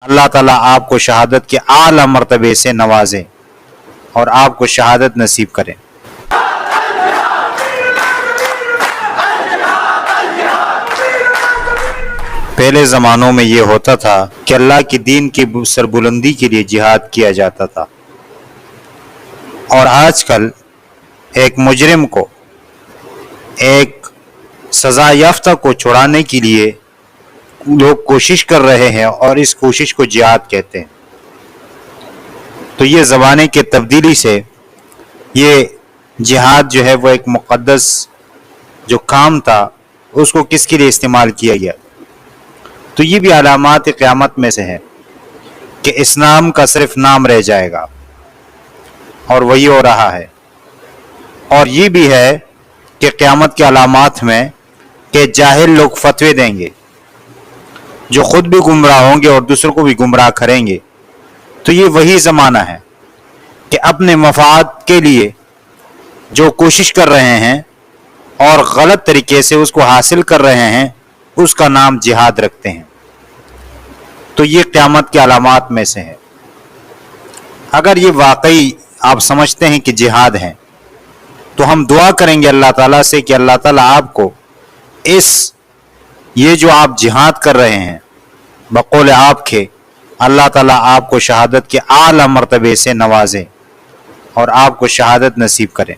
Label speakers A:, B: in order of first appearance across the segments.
A: اللہ تعالیٰ آپ کو شہادت کے اعلیٰ مرتبے سے نوازے اور آپ کو شہادت نصیب کرے۔ پہلے زمانوں میں یہ ہوتا تھا کہ اللہ کے دین کی سربلندی کے لیے جہاد کیا جاتا تھا، اور آج کل ایک مجرم کو، ایک سزا یافتہ کو چھڑانے کے لیے لوگ کوشش کر رہے ہیں، اور اس کوشش کو جہاد کہتے ہیں۔ تو یہ زمانے کے تبدیلی سے یہ جہاد جو ہے وہ ایک مقدس جو کام تھا، اس کو کس کے لیے استعمال کیا گیا؟ تو یہ بھی علامات قیامت میں سے ہے کہ اسلام کا صرف نام رہ جائے گا، اور وہی ہو رہا ہے۔ اور یہ بھی ہے کہ قیامت کے علامات میں کہ جاہل لوگ فتوے دیں گے، جو خود بھی گمراہ ہوں گے اور دوسروں کو بھی گمراہ کریں گے۔ تو یہ وہی زمانہ ہے کہ اپنے مفاد کے لیے جو کوشش کر رہے ہیں اور غلط طریقے سے اس کو حاصل کر رہے ہیں، اس کا نام جہاد رکھتے ہیں۔ تو یہ قیامت کے علامات میں سے ہے۔ اگر یہ واقعی آپ سمجھتے ہیں کہ جہاد ہے، تو ہم دعا کریں گے اللہ تعالیٰ سے کہ اللہ تعالیٰ آپ کو یہ جو آپ جہاد کر رہے ہیں بقول آپ کے، اللہ تعالیٰ آپ کو شہادت کے اعلیٰ مرتبے سے نوازے اور آپ کو شہادت نصیب کرے۔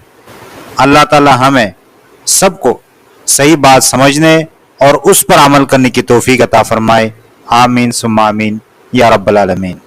A: اللہ تعالیٰ ہمیں سب کو صحیح بات سمجھنے اور اس پر عمل کرنے کی توفیق عطا فرمائے۔ آمین ثم آمین یا رب العالمین۔